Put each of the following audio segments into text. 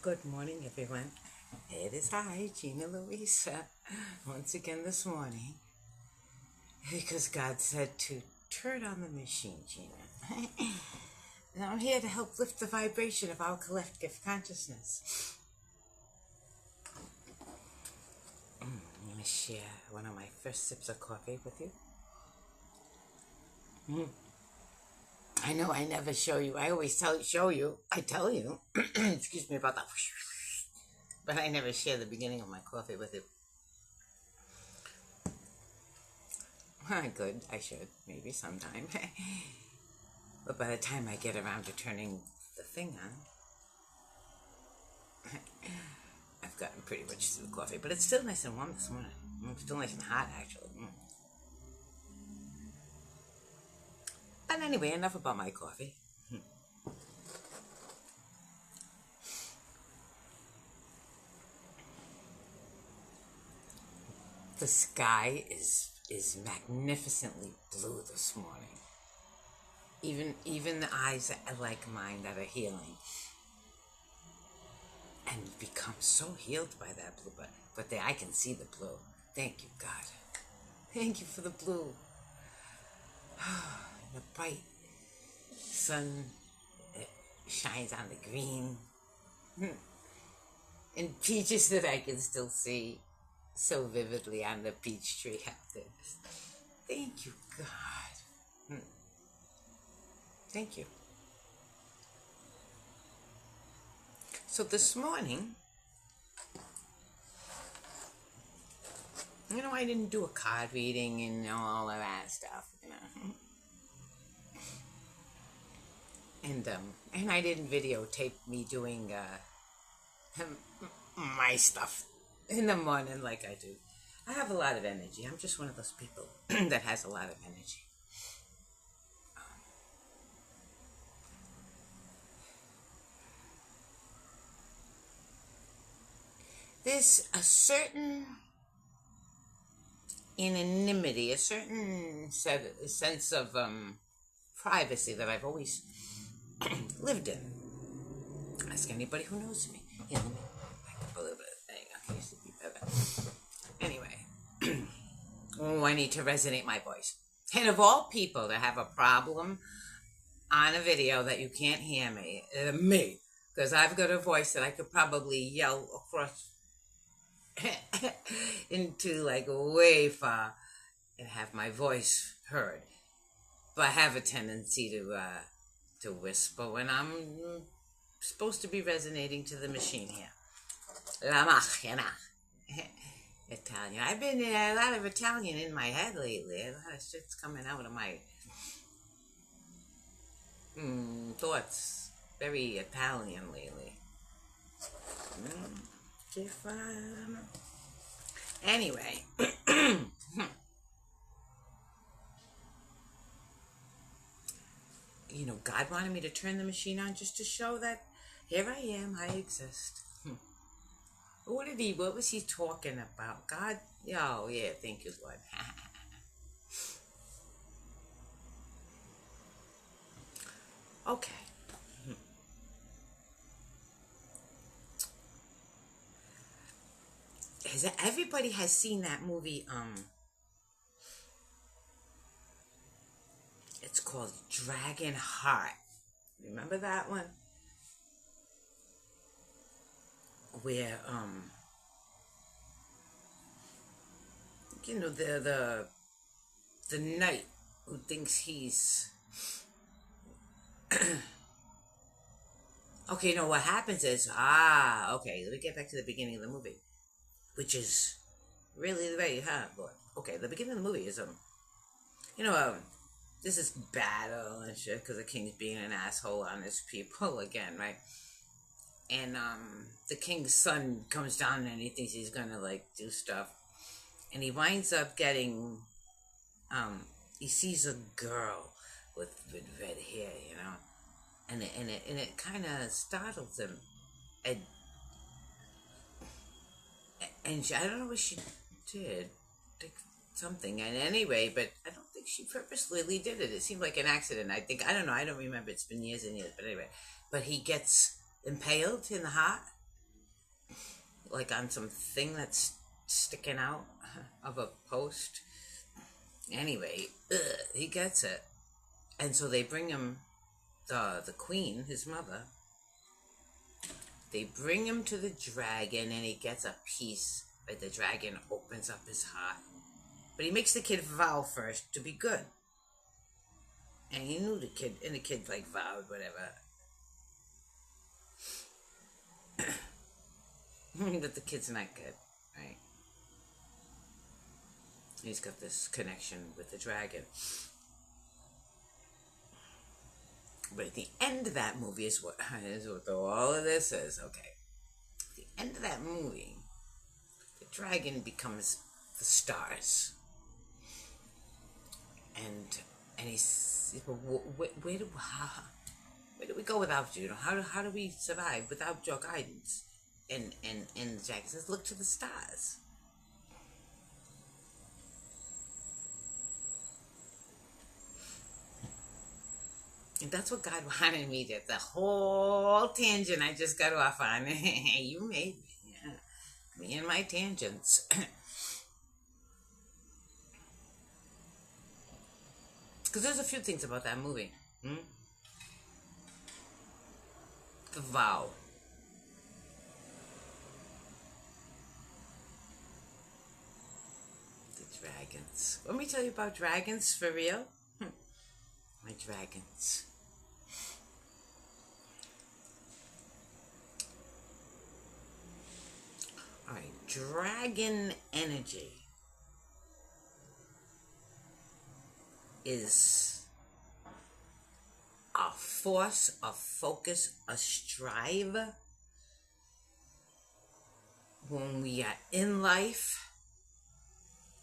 Good morning, everyone. It is I, Gina Louisa, once again this morning, because God said to turn on the machine, Gina. And I'm here to help lift the vibration of our collective consciousness. I'm going to share one of my first sips of coffee with you. I know I never show you. I always show you. I tell you. Excuse me about that. But I never share the beginning of my coffee with you. Good, I should, maybe sometime. But by the time I get around to turning the thing on, I've gotten pretty much through the coffee. But it's still nice and warm this morning. It's still nice and hot, actually. But anyway, enough about my coffee. The sky is magnificently blue this morning. Even the eyes like mine that are healing and become so healed by that blue, but I can see the blue. Thank you, God. Thank you for the blue. The bright sun shines on the green. And peaches that I can still see so vividly on the peach tree out there. Thank you, God. Thank you. So this morning, I didn't do a card reading and all of that stuff. And I didn't videotape me doing my stuff in the morning like I do. I have a lot of energy. I'm just one of those people that has a lot of energy. There's a certain anonymity, a certain sense of privacy that I've always lived in. Ask anybody who knows me. Let me back up a little bit. There you go. Used to be better. Anyway, I need to resonate my voice. And of all people to have a problem on a video that you can't hear me, because I've got a voice that I could probably yell across into like way far and have my voice heard. But I have a tendency to whisper when I'm supposed to be resonating to the machine here. La machina. Italian. I've been a lot of Italian in my head lately. A lot of shit's coming out of my thoughts. Very Italian lately. Anyway. God wanted me to turn the machine on just to show that here I am, I exist. What was he talking about? God? Oh, yeah, thank you, Lord. Okay. Everybody has seen that movie, it's called Dragon Heart. Remember that one? Where, the knight who thinks he's... Okay, no, what happens is, okay, let me get back to the beginning of the movie, which is really very hard, but, okay, the beginning of the movie is, this is battle and shit, because the king's being an asshole on his people again, right? And, the king's son comes down and he thinks he's gonna, do stuff, and he winds up getting, he sees a girl with red hair, and it kind of startles him, and I don't know what she did, something, and anyway, but I don't think she purposely did it. It seemed like an accident. I don't know. I don't remember. It's been years and years, but anyway, but he gets impaled in the heart, like on some thing that's sticking out of a post. Anyway, he gets it. And so they bring him, the queen, his mother, they bring him to the dragon, and he gets a piece. Like the dragon opens up his heart. But he makes the kid vow first to be good. And he knew the kid, and the kid like vowed, whatever. But the kid's not good, right? He's got this connection with the dragon. But at the end of that movie is what all of this is. Okay. At the end of that movie, the dragon becomes the stars. And he's, where do we go without you? How do we survive without your guidance? And the dragon says, look to the stars. And that's what God wanted me to. The whole tangent I just got off on. You made me. Yeah. Me and my tangents. Because there's a few things about that movie. The vow. The dragons. Let me tell you about dragons for real. My dragons. Alright, dragon energy is a force, a focus, a strive. When we are in life,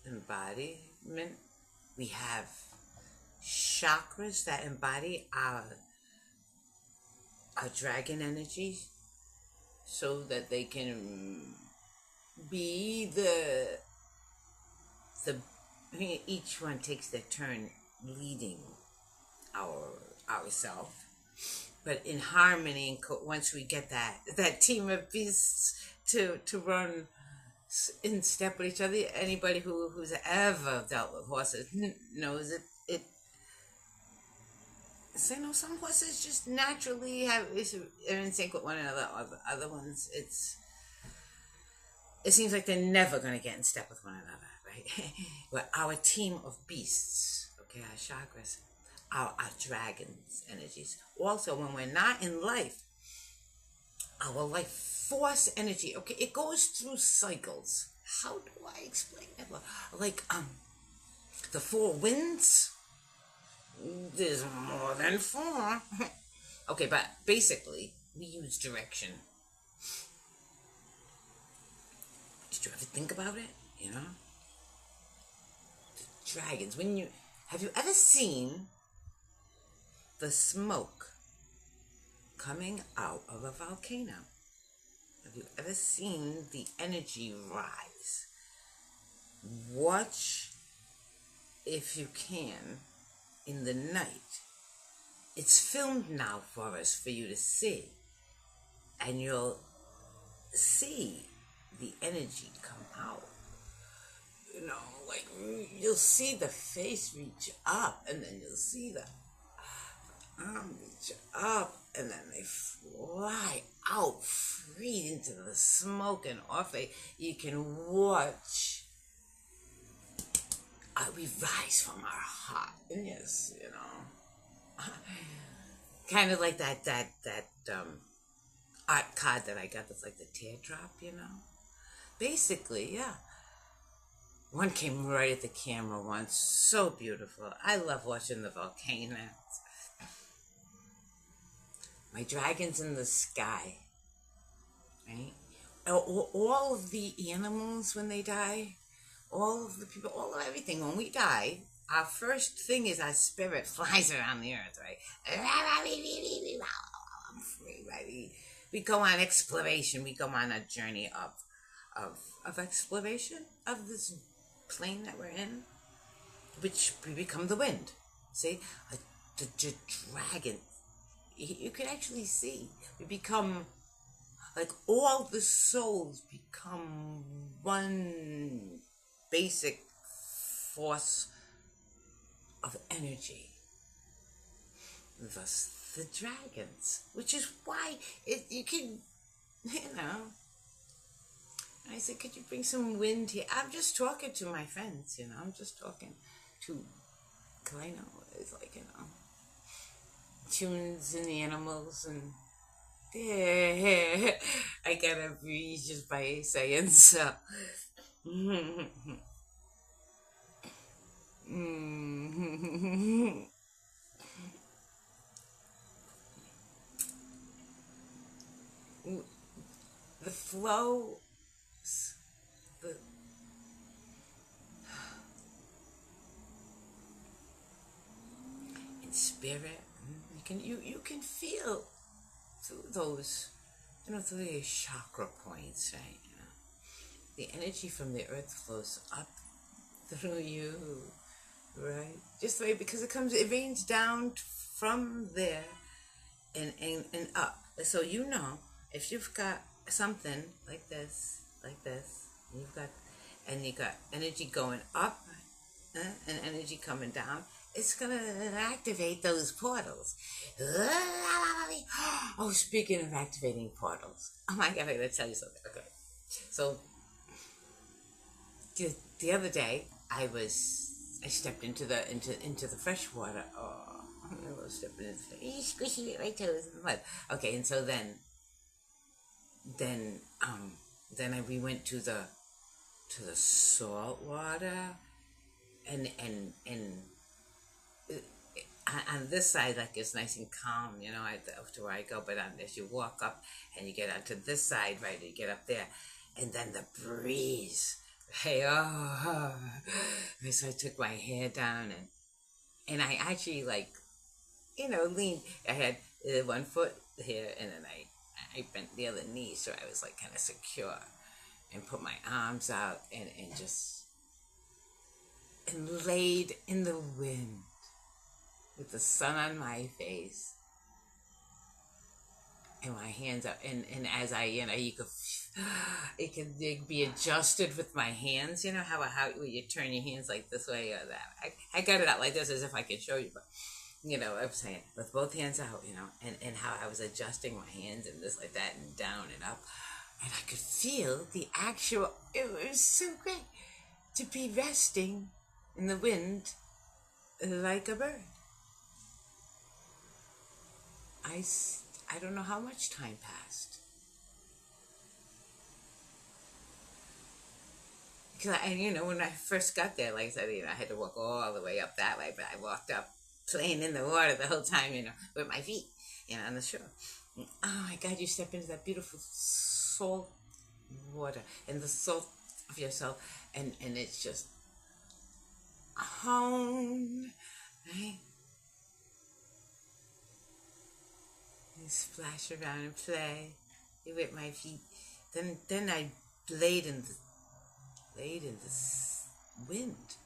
embodiment, we have chakras that embody our dragon energy so that they can be each one takes their turn leading ourselves, but in harmony. Once we get that team of beasts to run in step with each other, anybody who's ever dealt with horses knows it. So, some horses just naturally are in sync with one another. Other ones, it seems like they're never going to get in step with one another, right? We're our team of beasts, okay, our chakras, our dragons' energies. Also, when we're not in life, our life force energy, okay, it goes through cycles. How do I explain it? Like, the four winds. There's more than four. Okay, but basically, we use direction. Did you ever think about it? The dragons. Have you ever seen the smoke coming out of a volcano? Have you ever seen the energy rise? Watch, if you can, in the night. It's filmed now for us, for you to see. And you'll see the energy come out. Like you'll see the face reach up, and then you'll see the arm reach up, and then they fly out free into the smoke and off. You can watch. We rise from our heart. And yes, kind of like that art card that I got that's like the teardrop, Basically, yeah. One came right at the camera once. So beautiful. I love watching the volcanoes. My dragons in the sky. Right? All of the animals when they die, all of the people, all of everything, when we die, our first thing is our spirit flies around the earth, right? I'm free, right? We go on exploration. We go on a journey of exploration of this plane that we're in, which we become the wind. See, the dragon. You can actually see we become like all the souls become one basic force of energy. Thus the dragons, which is why you can, I said, could you bring some wind here? I'm just talking to my friends, I'm just talking to, because I know it's like, humans and animals, and yeah, I gotta breathe just by saying so. The flow, the in spirit, you can feel through those, through your chakra points, right? The energy from the earth flows up through you, right? Just right, because it rains down from there and up. So if you've got something like this, you got energy going up, and energy coming down, it's gonna activate those portals. Oh, speaking of activating portals, oh my god, I gotta tell you something. Okay, so the other day I stepped into the fresh water. Oh, I was stepping into squishy my toes in the mud. Okay, and so we went to the salt water, and on this side, like, it's nice and calm, to where I go. But as you walk up and you get onto this side, right, you get up there, and then the breeze. Hey, oh, so I took my hair down, and I actually, like, leaned. I had one foot here, and then I bent the other knee, so I was like kind of secure, and put my arms out, and laid in the wind with the sun on my face and my hands up, and as I, it could be adjusted with my hands, how you turn your hands like this way or that. I got it out like this as if I could show you, but I was saying with both hands out, and how I was adjusting my hands and this like that and down and up, and I could feel the actual. It was so great to be resting in the wind like a bird. I don't know how much time passed. Because when I first got there, like I said, I had to walk all the way up that way, but I walked up playing in the water the whole time, with my feet, on the shore. Oh my God, you step into that beautiful salt water and the salt of yourself, and it's just home, right? You splash around and play with my feet. Then I laid in the wind.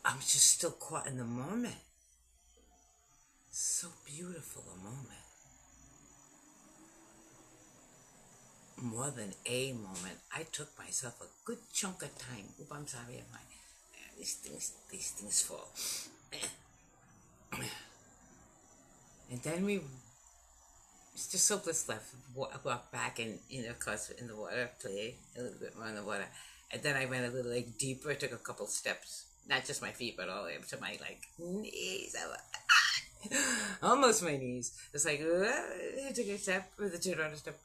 I'm just still caught in the moment. So beautiful a moment. More than a moment. I took myself a good chunk of time. Oop, I'm sorry. These things fall. And then we just hopeless left. Walk back and, of course, in the water, play a little bit more in the water. And then I went a little deeper, took a couple steps. Not just my feet, but all the way up to my knees. Almost my knees. It's like, I took a step, with the turn on a step.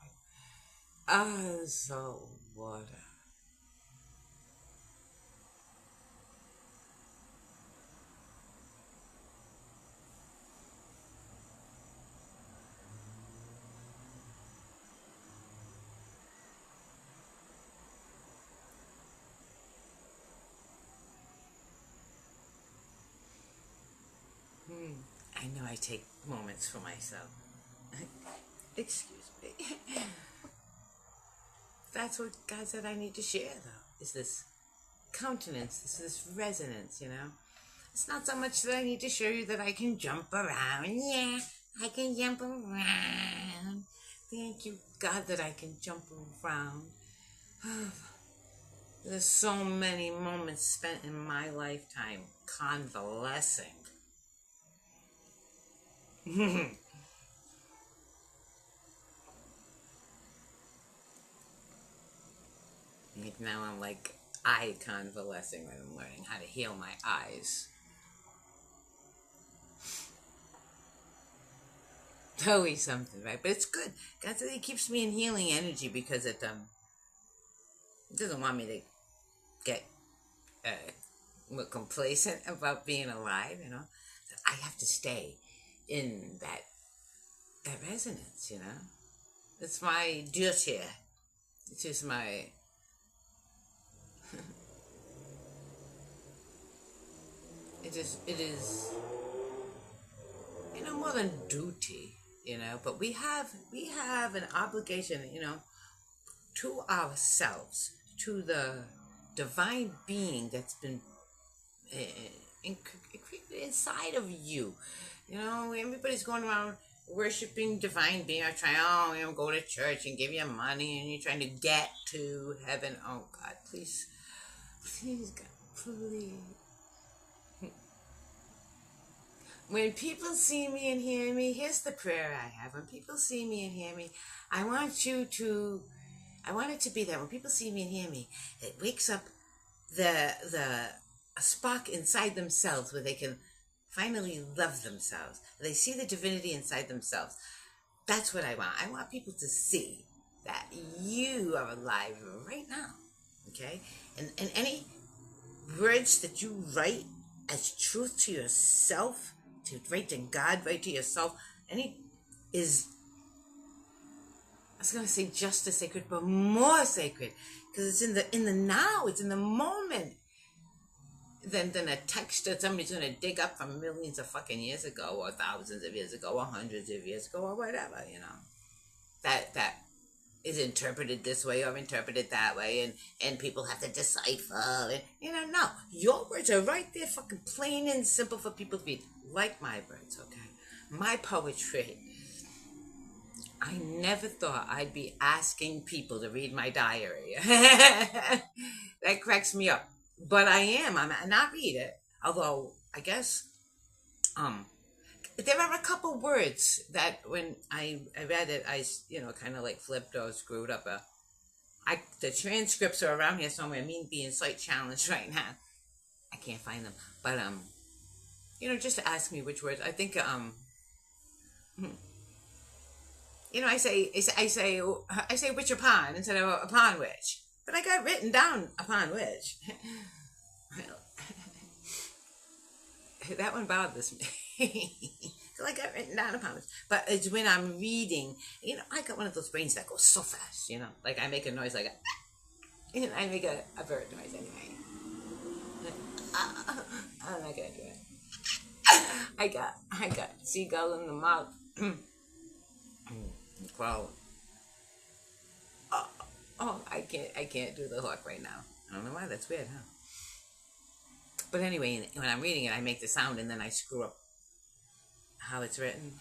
Salt water. I know I take moments for myself. Excuse me. That's what God said I need to share, though, is this countenance, this resonance, It's not so much that I need to show you that I can jump around, I can jump around. Thank you, God, that I can jump around. There's so many moments spent in my lifetime convalescing. Like now I'm like eye convalescing when I'm learning how to heal my eyes. It's always something, right? But it's good. God said He keeps me in healing energy because it doesn't want me to get complacent about being alive. I have to stay in that resonance. It's my duty. It is my it is more than duty, but we have an obligation, to ourselves, to the divine being that's been inside of you. Everybody's going around worshiping divine being. I try, go to church and give you money, and you're trying to get to heaven. Oh God, please, God, please. When people see me and hear me, here's the prayer I have. When people see me and hear me, I want it to be that when people see me and hear me, it wakes up a spark inside themselves where they can finally love themselves. They see the divinity inside themselves. That's what I want. I want people to see that you are alive right now. Okay? And any words that you write as truth to yourself, to write to God, write to yourself, I was going to say just as sacred, but more sacred, because it's in the now, it's in the moment, than a text that somebody's going to dig up from millions of fucking years ago, or thousands of years ago, or hundreds of years ago, or whatever, that is interpreted this way or interpreted that way, and people have to decipher, and, no, your words are right there, fucking plain and simple for people to read, like my words, okay? My poetry. I never thought I'd be asking people to read my diary. That cracks me up. But I am. I'm not read it. Although, I guess, there are a couple words that when I read it, I, kind of like flipped or screwed up. The transcripts are around here somewhere. Me being sight challenged right now. I can't find them. But, just to ask me which words. I think, I say which upon instead of upon which. But I got written down upon which. That one bothers me. So I got written down upon which. But it's when I'm reading, I got one of those brains that goes so fast, Like I make a noise like I make a bird noise anyway. I'm not gonna do it. I got seagull in the mouth. Well, I can't do the hawk right now. I don't know why. That's weird, huh? But anyway, when I'm reading it, I make the sound and then I screw up how it's written.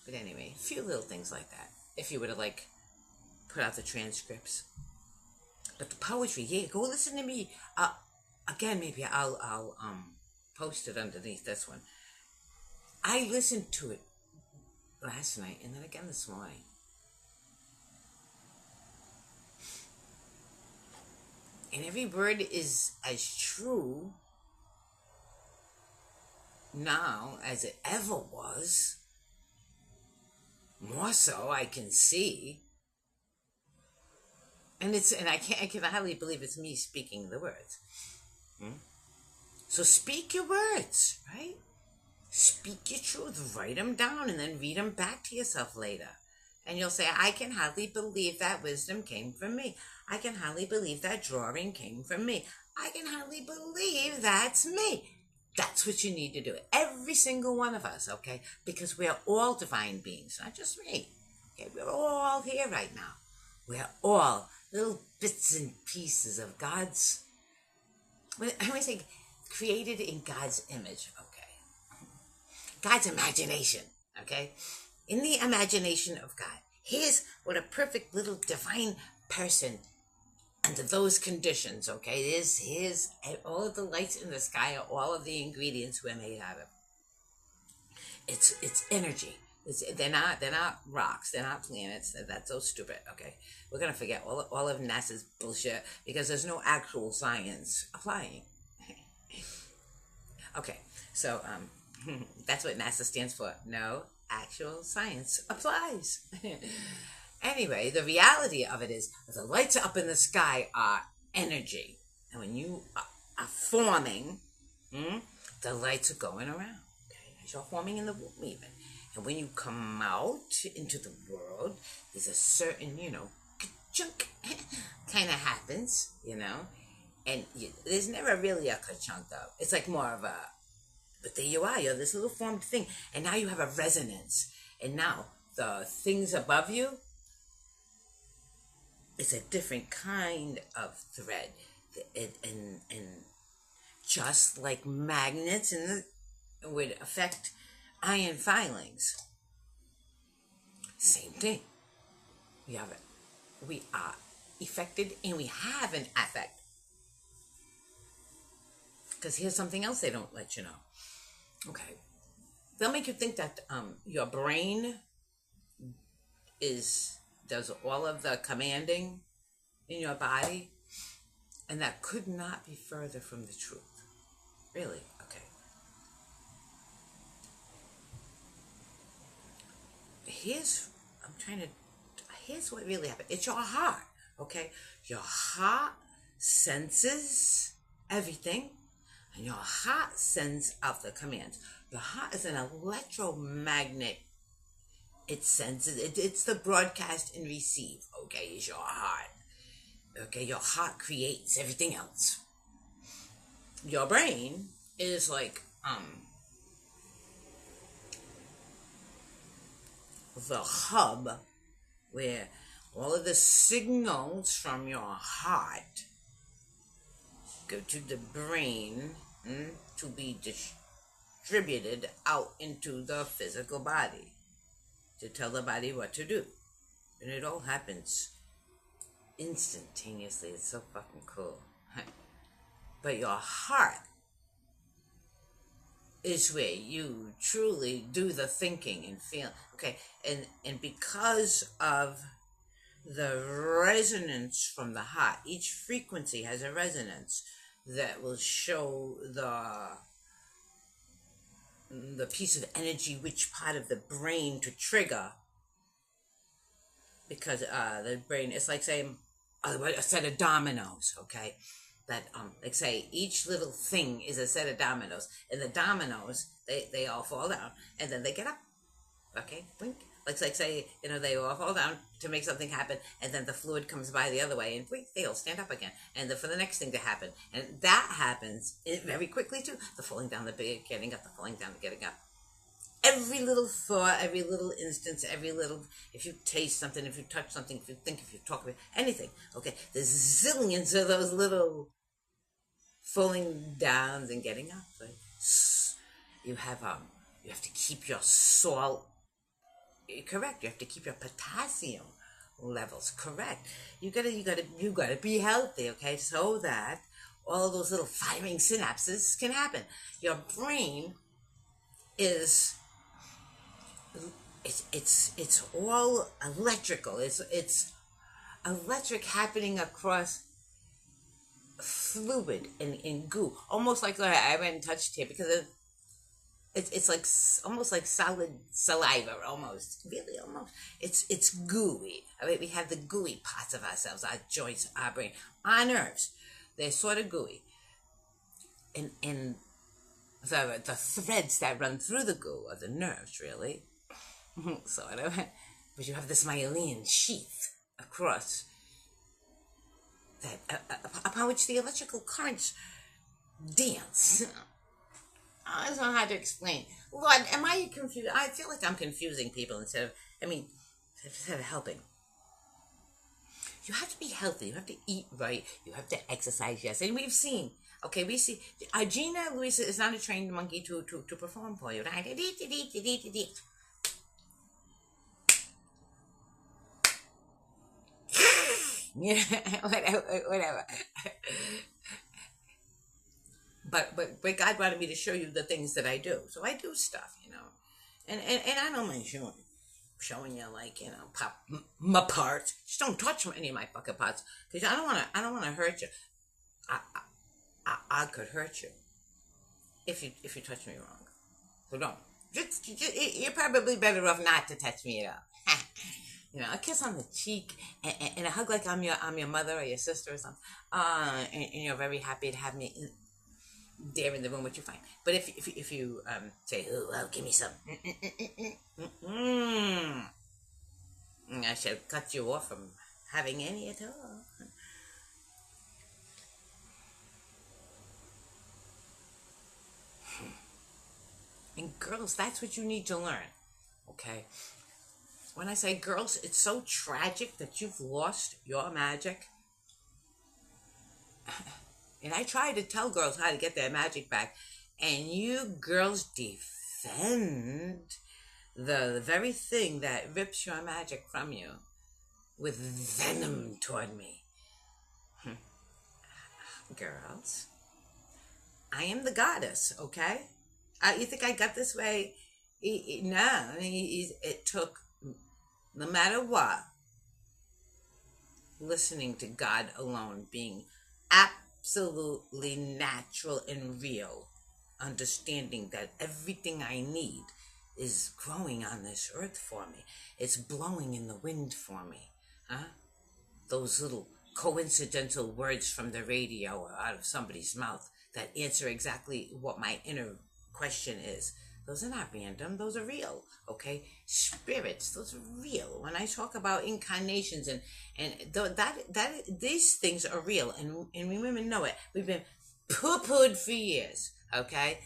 But anyway, a few little things like that. If you were to put out the transcripts. But the poetry, yeah, go listen to me. Again, maybe I'll post it underneath this one. I listened to it last night and then again this morning. And every word is as true now as it ever was. More so, I can see. And I can hardly believe it's me speaking the words. So speak your words, right? Speak your truth, write them down, and then read them back to yourself later. And you'll say, I can hardly believe that wisdom came from me. I can hardly believe that drawing came from me. I can hardly believe that's me. That's what you need to do. Every single one of us, okay? Because we're all divine beings, not just me. Okay, we're all here right now. We're all little bits and pieces of God's, when I say created in God's image, okay? God's imagination, Okay? In the imagination of God. Here's what a perfect little divine person under those conditions, okay? Here's all of the lights in the sky are all of the ingredients we're made out of. It's energy. They're not rocks. They're not planets. That's so stupid. Okay, we're gonna forget all of NASA's bullshit because there's no actual science applying. Okay, so that's what NASA stands for. No actual science applies. Anyway, the reality of it is the lights up in the sky are energy, and when you are forming, the lights are going around. Okay, as you're forming in the womb, even. And when you come out into the world, there's a certain, ka-chunk kind of happens, and there's never really a ka-chunk though. It's like more of a, but there you are, you're this little formed thing, and now you have a resonance, and now the things above you, it's a different kind of thread, and just like magnets would affect iron filings. Same thing. We are affected and we have an affect. Because here's something else they don't let you know. Okay. They'll make you think that your brain does all of the commanding in your body, and that could not be further from the truth. Really. Okay. Here's what really happened. It's your heart, okay? Your heart senses everything, and your heart sends out the commands. Your heart is an electromagnet. It senses, it's the broadcast and receive, okay, is your heart. Okay, your heart creates everything else. Your brain is like, the hub where all of the signals from your heart go to the brain to be distributed out into the physical body to tell the body what to do. And it all happens instantaneously. It's so fucking cool. But your heart is where you truly do the thinking and feel. Okay, and because of the resonance from the heart, each frequency has a resonance that will show the piece of energy, which part of the brain to trigger. Because the brain, it's like saying a set of dominoes, okay? That like say each little thing is a set of dominoes, and the dominoes they all fall down, and then they get up. Okay, blink. Like say they all fall down to make something happen, and then the fluid comes by the other way, and blink, they all stand up again, and for the next thing to happen, and that happens very quickly too. The falling down, the getting up, the falling down, the getting up. Every little thought, every little instance, if you taste something, if you touch something, if you think, if you talk about anything, okay, there's zillions of those little falling downs and getting up. Right? You have to keep your salt correct. You have to keep your potassium levels correct. You gotta be healthy, okay, so that all those little firing synapses can happen. Your brain is it's all electrical. It's electric happening across fluid and goo, almost like I haven't touched here because it's like almost like solid saliva, almost it's gooey. I mean, we have the gooey parts of ourselves, our joints, our brain, our nerves. They're sort of gooey, and the threads that run through the goo are the nerves, really. Sort of, but you have this myelin sheath across that upon which the electrical currents dance. I don't know how to explain. Lord, am I confused? I feel like I'm confusing people instead of helping. You have to be healthy. You have to eat right. You have to exercise, yes. And we see, Gina Luisa is not a trained monkey to perform for you, right? Yeah, whatever. But God wanted me to show you the things that I do. So I do stuff, and I don't mind showing you, like, pop my parts. Just don't touch any of my fucking parts, because I don't wanna hurt you. I, I could hurt you if you touch me wrong. So don't. You're probably better off not to touch me at all. A kiss on the cheek, and a hug like I'm your mother or your sister or something. And you're very happy to have me there in the room with you, fine. But if you say, "Oh, well, give me some," I should cut you off from having any at all. And girls, that's what you need to learn, okay? When I say girls, it's so tragic that you've lost your magic. And I try to tell girls how to get their magic back, and you girls defend the very thing that rips your magic from you with venom toward me. Girls, I am the goddess, okay? You think I got this way? No, I mean, it took, no matter what, listening to God alone, being absolutely natural and real, understanding that everything I need is growing on this earth for me. It's blowing in the wind for me. Those little coincidental words from the radio or out of somebody's mouth that answer exactly what my inner question is. Those are not random. Those are real, okay? Spirits, those are real. When I talk about incarnations and these things are real, and we women know it. We've been poo-pooed for years, okay?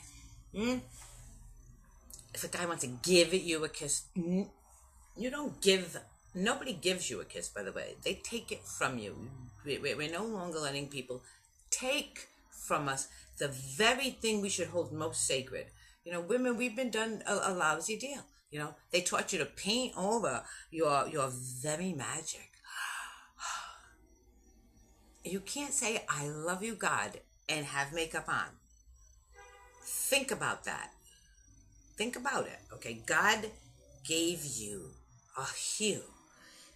If a guy wants to give you a kiss, you don't give. Nobody gives you a kiss, by the way. They take it from you. We're no longer letting people take from us the very thing we should hold most sacred. Women, we've been done a lousy deal. They taught you to paint over your very magic. You can't say, "I love you, God," and have makeup on. Think about that. Think about it, okay? God gave you a hue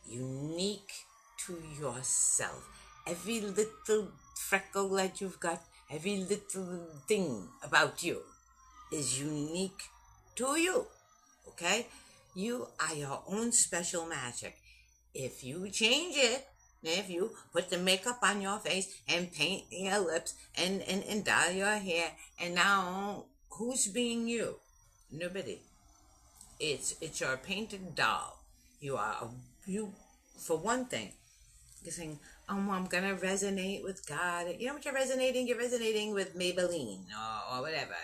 unique to yourself. Every little freckle that you've got, every little thing about you is unique to you, okay? You are your own special magic. If you change it, if you put the makeup on your face and paint your lips and dye your hair, and now who's being you? Nobody. It's your painted doll. You for one thing. You're saying, "Oh, I'm gonna resonate with God." You know what you're resonating? You're resonating with Maybelline or whatever.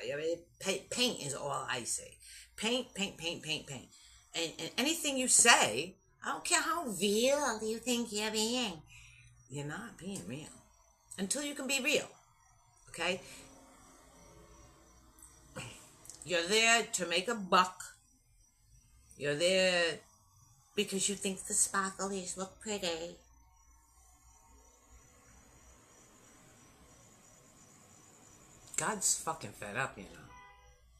Paint is all I say. Paint, paint, paint, paint, paint. And anything you say, I don't care how real you think you're being. You're not being real until you can be real. Okay? You're there to make a buck. You're there because you think the sparklies look pretty. God's fucking fed up,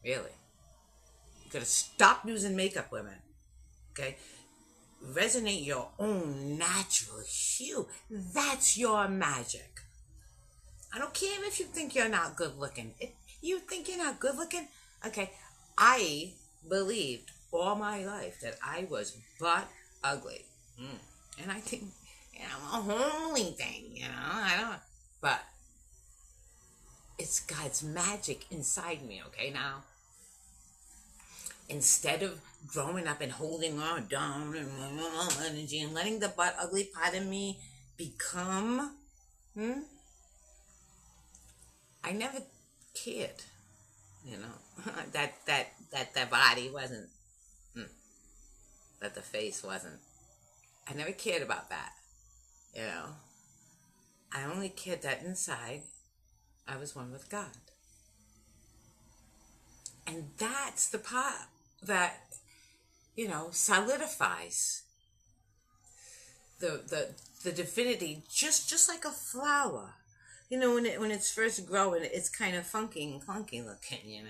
Really. You gotta stop using makeup, women. Okay? Resonate your own natural hue. That's your magic. I don't care if you think you're not good looking. If you think you're not good looking, okay. I believed all my life that I was butt ugly. And I think, a homely thing, I don't, but it's God's magic inside me, okay? Now, instead of growing up and holding on down and energy and letting the butt ugly part of me become, I never cared, that the body wasn't, that the face wasn't. I never cared about that, I only cared that inside I was one with God. And that's the part that, solidifies the divinity, just like a flower. When it's first growing, it's kind of funky and clunky looking,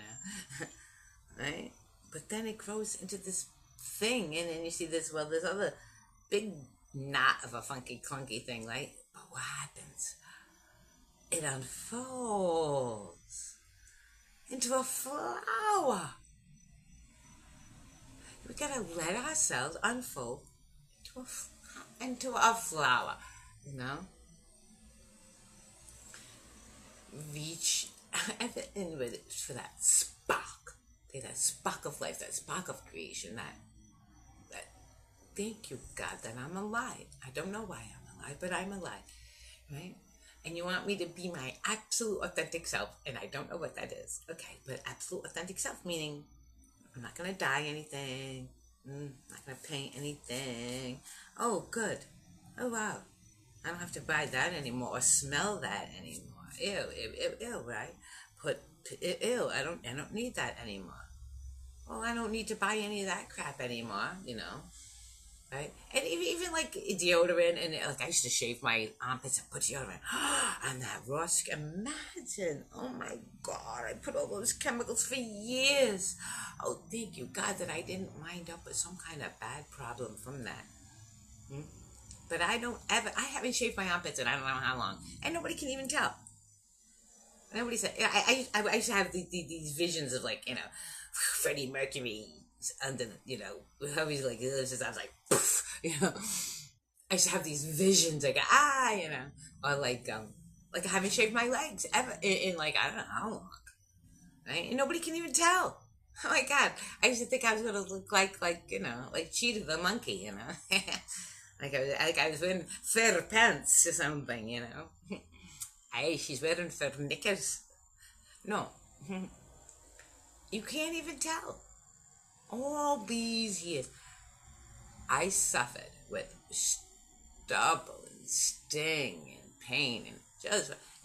right? But then it grows into this thing, and then you see this other big knot of a funky clunky thing, right? But what happens? It unfolds into a flower. We gotta let ourselves unfold into a flower, Reach for that spark, that spark of life, that spark of creation, that thank you, God, that I'm alive. I don't know why I'm alive, but I'm alive, right? And you want me to be my absolute authentic self, and I don't know what that is. Okay, but absolute authentic self, meaning I'm not going to dye anything. I'm not going to paint anything. Oh, good. Oh, wow. I don't have to buy that anymore or smell that anymore. Ew, right? Ew, I don't need that anymore. Well, I don't need to buy any of that crap anymore, right? And even like deodorant, and like I used to shave my armpits and put deodorant on that raw skin. Imagine, oh my God, I put all those chemicals for years. Oh, thank you, God, that I didn't wind up with some kind of bad problem from that. But I haven't shaved my armpits in I don't know how long, and nobody can even tell. Nobody said. I used to have these visions of Freddie Mercury under how he's like this. I was like, poof, I used to have these visions or I haven't shaved my legs ever in like I don't know how long, right? And nobody can even tell. Oh my God, I used to think I was gonna look like Cheetah the monkey, like I was wearing fur pants or something, Hey, she's wearing fur knickers. No. You can't even tell. All these years, I suffered with stubble and sting and pain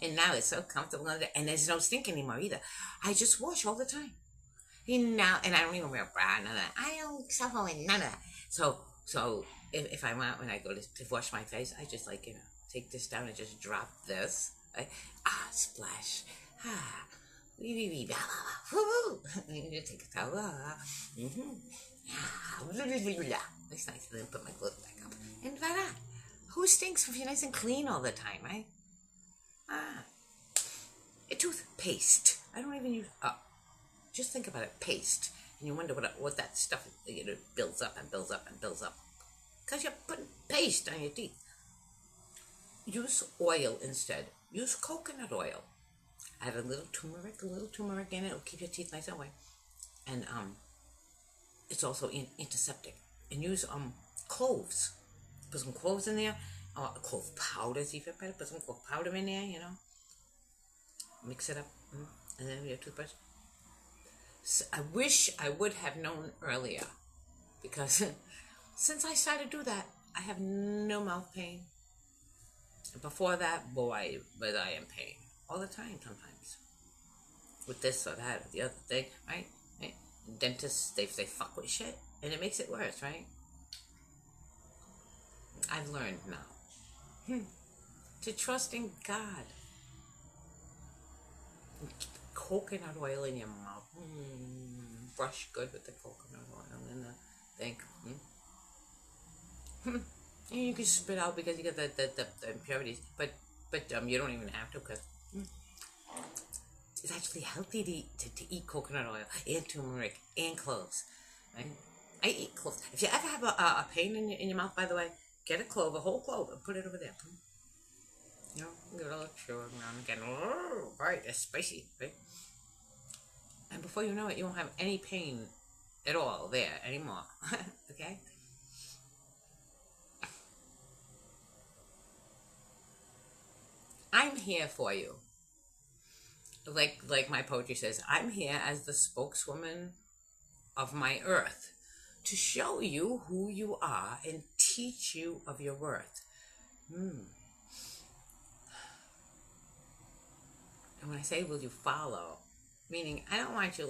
and now it's so comfortable and there's no stink anymore either. I just wash all the time. And I don't even wear a bra, none of that. I don't suffer with none of that. So if I want, when I go to wash my face, I just take this down and just drop this. Splash. You take a towel. It's nice. Then put my clothes back up. And voila. Who stinks if you're nice and clean all the time, right? A toothpaste. I don't even use. Just think about it, paste, and you wonder what that stuff builds up and builds up and builds up. Because you're putting paste on your teeth. Use oil instead. Use coconut oil. Add a little turmeric in it. It'll keep your teeth nice and white. And it's also antiseptic. And use cloves. Put some cloves in there. Clove powder is even better. Put some clove powder in there, Mix it up. And then your toothbrush. So I wish I would have known earlier. Because since I started to do that, I have no mouth pain. Before that, boy, was I in pain. All the time, sometimes. With this or that or the other thing, right? Dentists, they fuck with shit, and it makes it worse, right? I've learned now to trust in God. Coconut oil in your mouth. Brush good with the coconut oil in the thing. And you can spit out because you got the impurities, but you don't even have to because it's actually healthy to eat coconut oil and turmeric and cloves. Right? I eat cloves. If you ever have a pain in your mouth, by the way, get a whole clove, and put it over there. Get a little chew around again. Right, that's spicy, right? And before you know it, you won't have any pain at all there anymore. Okay? I'm here for you. Like my poetry says, I'm here as the spokeswoman of my earth to show you who you are and teach you of your worth. And when I say will you follow, meaning I don't want you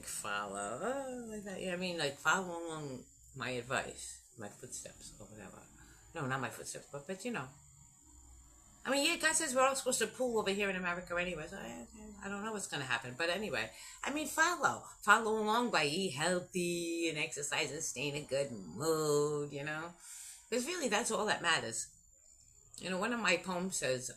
follow like that. I mean follow along my advice. my footsteps or whatever. No, not my footsteps, but you know. I mean, yeah, God says we're all supposed to pool over here in America anyway, so I don't know what's going to happen. But anyway, I mean, follow along by eat healthy and exercise and stay in a good mood, you know? Because really, that's all that matters. You know, one of my poems says,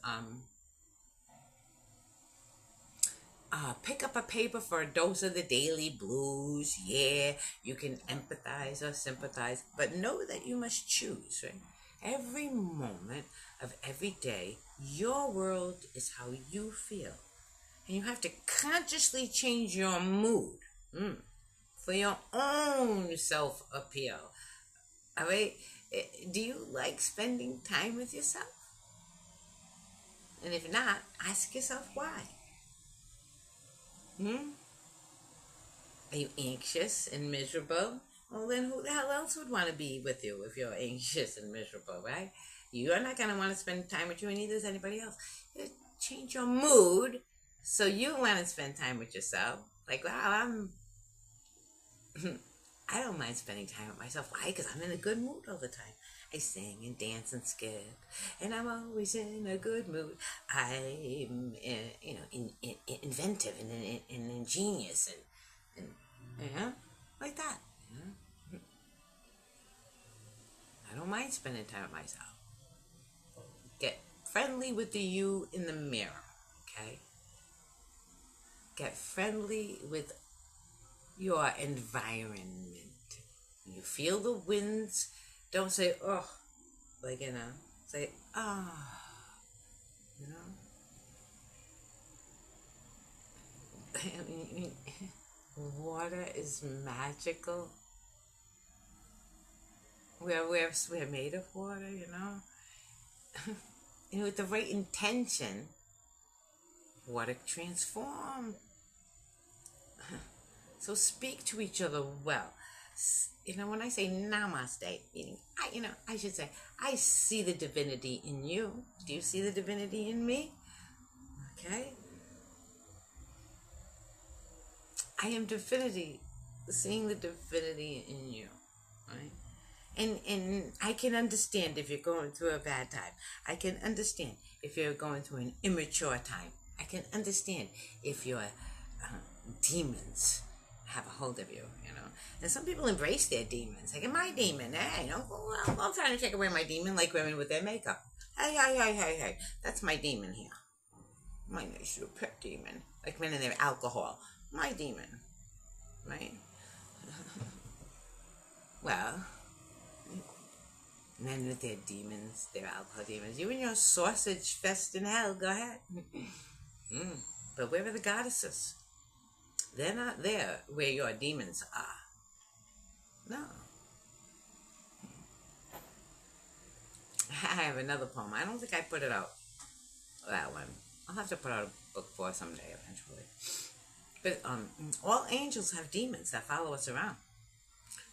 pick up a paper for a dose of the daily blues. Yeah, you can empathize or sympathize, but know that you must choose, right? Every moment of every day, your world is how you feel. And you have to consciously change your mood for your own self-appeal. All right? Do you like spending time with yourself? And if not, ask yourself why. Are you anxious and miserable? Well, then who the hell else would want to be with you if you're anxious and miserable, right? You're not going to want to spend time with you, and neither is anybody else. You change your mood so you want to spend time with yourself. Like, wow, I don't mind spending time with myself. Why? Because I'm in a good mood all the time. I sing and dance and skip, and I'm always in a good mood. I'm, inventive and ingenious and like that. I don't mind spending time with myself. Get friendly with the you in the mirror, okay? Get friendly with your environment. You feel the winds. Don't say, oh, like, say, ah, you know? I mean, water is magical. We're made of water, you know? And with the right intention, water transform. So speak to each other well. You know, when I say namaste, meaning, I should say, I see the divinity in you. Do you see the divinity in me? Okay? I am divinity, seeing the divinity in you, right? And I can understand if you're going through a bad time. I can understand if you're going through an immature time. I can understand if your demons have a hold of you, you know. And some people embrace their demons. Like, my demon, hey, I'm trying to take away my demon like women with their makeup. Hey, that's my demon here. My nice little pet demon. Like men and their alcohol. My demon, right? Well, men with their demons, their alcohol demons. You and your sausage fest in hell, go ahead. But where are the goddesses? They're not there where your demons are. No. I have another poem. I don't think I put it out. That one. I'll have to put out a book for someday eventually. But all angels have demons that follow us around.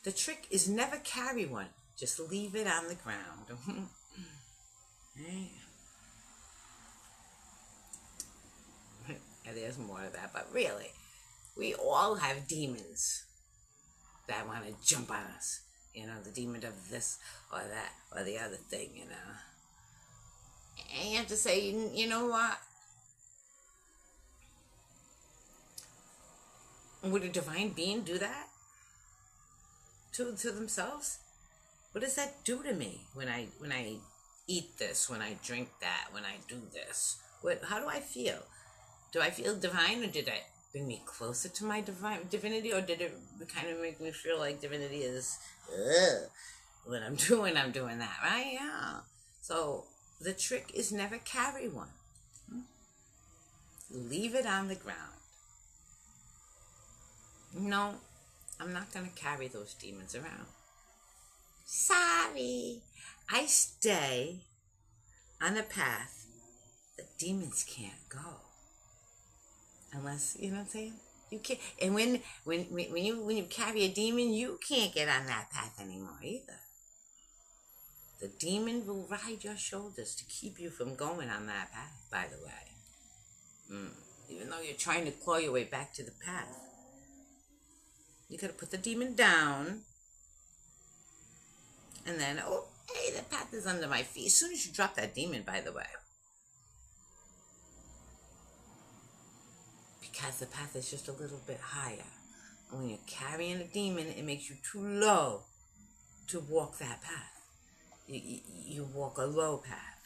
The trick is never carry one. Just leave it on the ground. Right? Yeah, there's more of that, but really, we all have demons that want to jump on us. You know, the demon of this or that or the other thing, you know. And you have to say, you know what? Would a divine being do that to themselves? What does that do to me when I eat this, when I drink that, when I do this? How do I feel? Do I feel divine, or did it bring me closer to my divinity, or did it kind of make me feel like divinity is, when I'm doing that, right? Yeah. So the trick is never carry one. Leave it on the ground. No, I'm not going to carry those demons around. Sorry. I stay on a path that demons can't go. Unless, you know what I'm saying? You can't. And when you carry a demon, you can't get on that path anymore either. The demon will ride your shoulders to keep you from going on that path, by the way. Even though you're trying to claw your way back to the path. You gotta put the demon down And then, oh, hey, the path is under my feet. As soon as you drop that demon, by the way, because the path is just a little bit higher. And when you're carrying a demon, it makes you too low to walk that path. You walk a low path.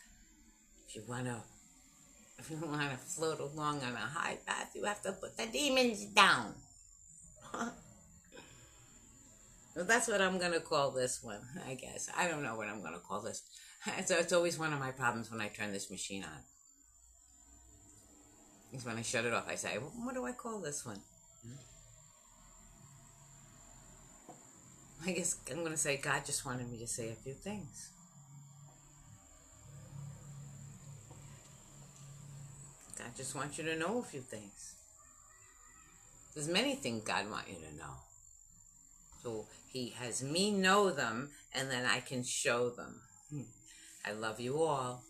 If you want to float along on a high path, you have to put the demons down. Well, that's what I'm going to call this one, I guess. I don't know what I'm going to call this. It's always one of my problems when I turn this machine on. It's when I shut it off, I say, what do I call this one? I guess I'm going to say God just wanted me to say a few things. God just wants you to know a few things. There's many things God wants you to know. So he has me know them, and then I can show them. I love you all.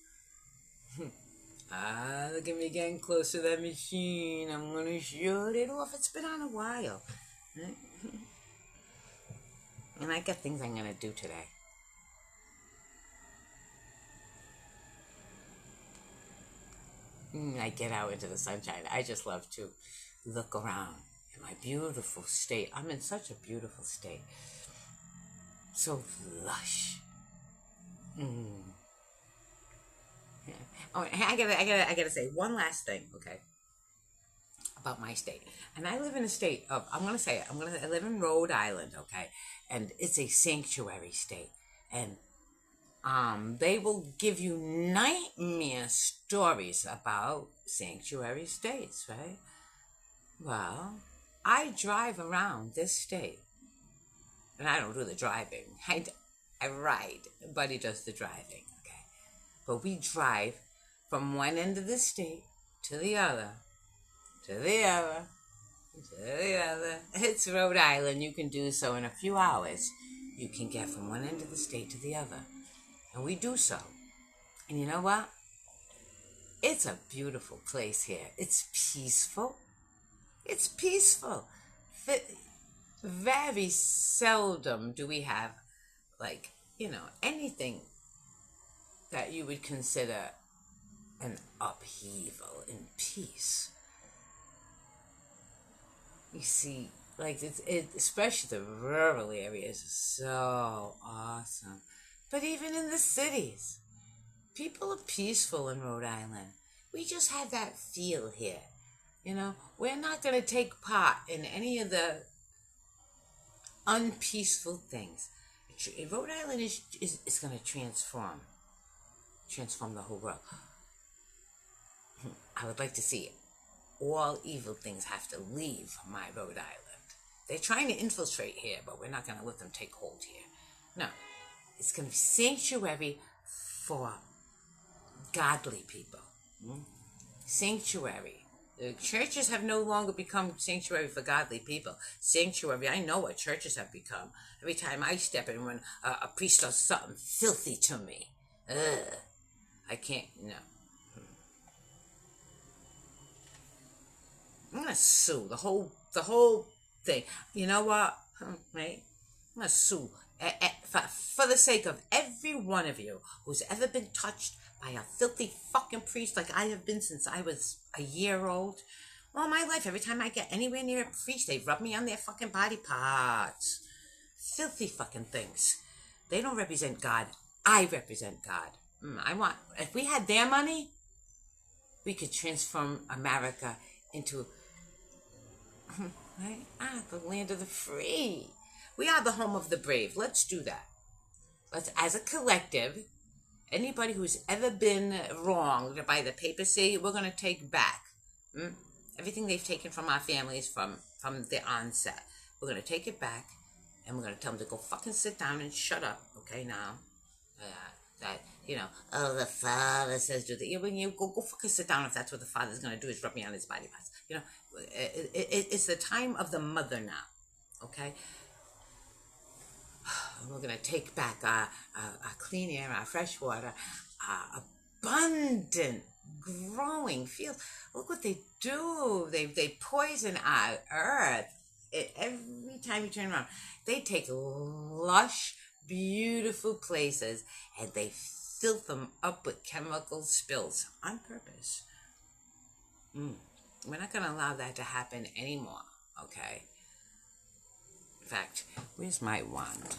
Look at me getting close to that machine. I'm going to shut it off. It's been on a while. And I got things I'm going to do today. I get out into the sunshine. I just love to look around in my beautiful state. I'm in such a beautiful state. So lush. Yeah. Oh, I gotta say one last thing, okay, about my state. And I live in a state of, I live in Rhode Island, okay, and it's a sanctuary state, and they will give you nightmare stories about sanctuary states, right? Well, I drive around this state, and I don't do the driving. I ride. Buddy does the driving, okay? But we drive from one end of the state to the other, to the other, to the other. It's Rhode Island. You can do so in a few hours. You can get from one end of the state to the other. And we do so. And you know what? It's a beautiful place here. It's peaceful. It's peaceful. Very seldom do we have, like, anything that you would consider an upheaval in peace. You see, like, especially the rural areas are so awesome. But even in the cities, people are peaceful in Rhode Island. We just have that feel here. We're not going to take part in any of the unpeaceful things. Rhode Island is going to transform the whole world. I would like to see all evil things have to leave my Rhode Island. They're trying to infiltrate here, but we're not going to let them take hold here. No, it's going to be sanctuary for godly people. Sanctuary. The churches have no longer become sanctuary for godly people. Sanctuary, I know what churches have become. Every time I step in, when a priest does something filthy to me, I can't, I'm going to sue the whole thing. You know what? Right? I'm going to sue for the sake of every one of you who's ever been touched by a filthy fucking priest like I have been since I was a year old. All my life, every time I get anywhere near a priest, they rub me on their fucking body parts. Filthy fucking things. They don't represent God. I represent God. If we had their money, we could transform America into, right? The land of the free. We are the home of the brave. Let's do that. Let's, as a collective, anybody who's ever been wronged by the papacy, we're going to take back. Everything they've taken from our families from the onset. We're going to take it back, and we're going to tell them to go fucking sit down and shut up, okay, now? The Father says do that. When you go fucking sit down if that's what the Father's going to do is rub me on his body parts. It's the time of the mother now, okay? We're going to take back our clean air, our fresh water, our abundant, growing fields. Look what they do. They poison our earth. Every time you turn around, they take lush, beautiful places, and they fill them up with chemical spills on purpose. We're not going to allow that to happen anymore, okay? In fact, where's my wand?